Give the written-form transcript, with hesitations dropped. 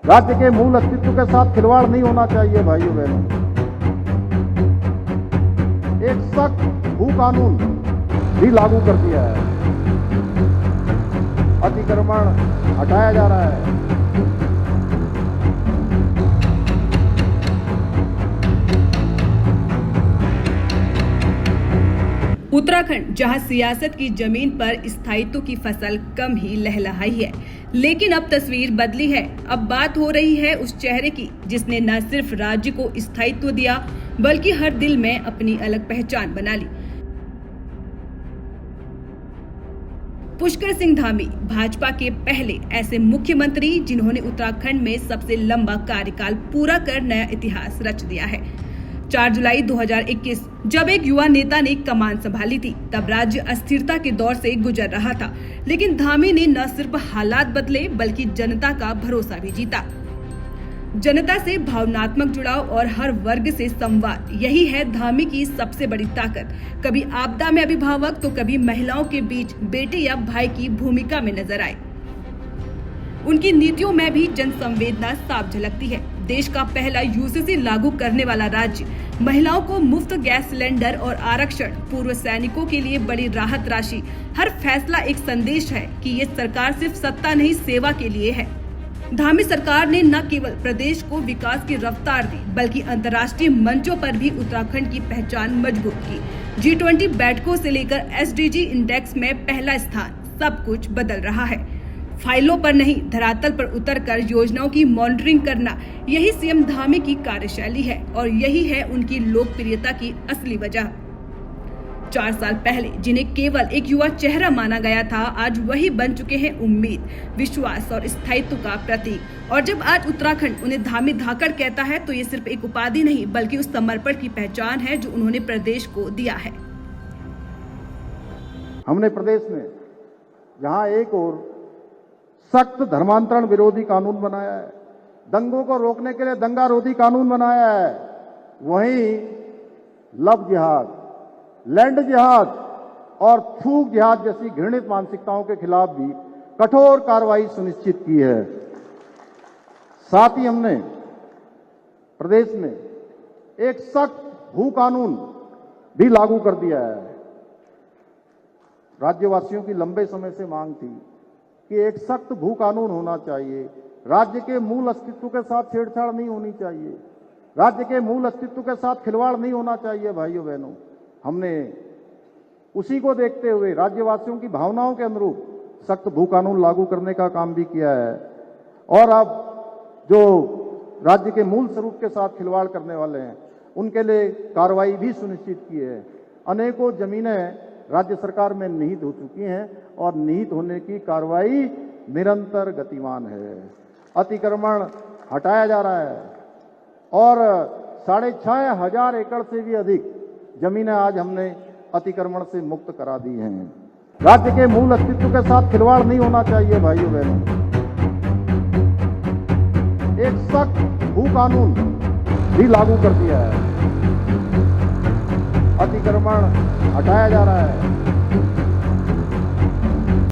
राज्य के मूल अस्तित्व के साथ खिलवाड़ नहीं होना चाहिए भाइयों बहनों। एक सख्त भू कानून भी लागू कर दिया है। अतिक्रमण हटाया जा रहा है। उत्तराखंड जहां सियासत की जमीन पर स्थायित्व की फसल कम ही लहलहाई है, लेकिन अब तस्वीर बदली है। अब बात हो रही है उस चेहरे की जिसने न सिर्फ राज्य को स्थायित्व दिया बल्कि हर दिल में अपनी अलग पहचान बना ली। पुष्कर सिंह धामी भाजपा के पहले ऐसे मुख्यमंत्री जिन्होंने उत्तराखंड में सबसे लंबा कार्यकाल पूरा कर नया इतिहास रच दिया है। 4 जुलाई 2021 जब एक युवा नेता ने कमान संभाली थी, तब राज्य अस्थिरता के दौर से गुजर रहा था, लेकिन धामी ने न सिर्फ हालात बदले बल्कि जनता का भरोसा भी जीता। जनता से भावनात्मक जुड़ाव और हर वर्ग से संवाद, यही है धामी की सबसे बड़ी ताकत। कभी आपदा में अभिभावक तो कभी महिलाओं के बीच बेटे या भाई की भूमिका में नजर आए। उनकी नीतियों में भी जन संवेदना साफ झलकती है। देश का पहला यूसीसी लागू करने वाला राज्य, महिलाओं को मुफ्त गैस सिलेंडर और आरक्षण, पूर्व सैनिकों के लिए बड़ी राहत राशि, हर फैसला एक संदेश है कि ये सरकार सिर्फ सत्ता नहीं सेवा के लिए है। धामी सरकार ने न केवल प्रदेश को विकास की रफ्तार दी बल्कि अंतर्राष्ट्रीय मंचों पर भी उत्तराखंड की पहचान मजबूत की। G20 बैठकों से लेकर SDG इंडेक्स में पहला स्थान, सब कुछ बदल रहा है। फाइलों पर नहीं, धरातल पर उतरकर योजनाओं की मॉनिटरिंग करना, यही सीएम धामी की कार्यशैली है और यही है उनकी लोकप्रियता की असली वजह। 4 साल पहले जिन्हें केवल एक युवा चेहरा माना गया था, आज वही बन चुके हैं उम्मीद, विश्वास और स्थायित्व का प्रतीक। और जब आज उत्तराखंड उन्हें धामी धाकड़ कहता है तो ये सिर्फ एक उपाधि नहीं बल्कि उस समर्पण की पहचान है जो उन्होंने प्रदेश को दिया है। हमने प्रदेश में जहां एक और सख्त धर्मांतरण विरोधी कानून बनाया है, दंगों को रोकने के लिए दंगा रोधी कानून बनाया है, वहीं लव जिहाद, लैंड जिहाद और थूक जिहाद जैसी घृणित मानसिकताओं के खिलाफ भी कठोर कार्रवाई सुनिश्चित की है। साथ ही हमने प्रदेश में एक सख्त भू कानून भी लागू कर दिया है। राज्यवासियों की लंबे समय से मांग थी कि एक सख्त भू कानून होना चाहिए, राज्य के मूल अस्तित्व के साथ छेड़छाड़ नहीं होनी चाहिए, राज्य के मूल अस्तित्व के साथ खिलवाड़ नहीं होना चाहिए भाइयों बहनों। हमने उसी को देखते हुए राज्यवासियों की भावनाओं के अनुरूप सख्त भू कानून लागू करने का काम भी किया है। और अब जो राज्य के मूल स्वरूप के साथ खिलवाड़ करने वाले हैं उनके लिए कार्रवाई भी सुनिश्चित की है। अनेकों जमीनें राज्य सरकार में निहित हो चुकी हैं और निहित होने की कार्रवाई निरंतर गतिमान है। अतिक्रमण हटाया जा रहा है और 6,500 एकड़ से भी अधिक जमीनें आज हमने अतिक्रमण से मुक्त करा दी हैं। राज्य के मूल अस्तित्व के साथ खिलवाड़ नहीं होना चाहिए भाइयों बहनों। एक सख्त भू कानून भी लागू कर दिया है। अतिक्रमण हटाया जा रहा है।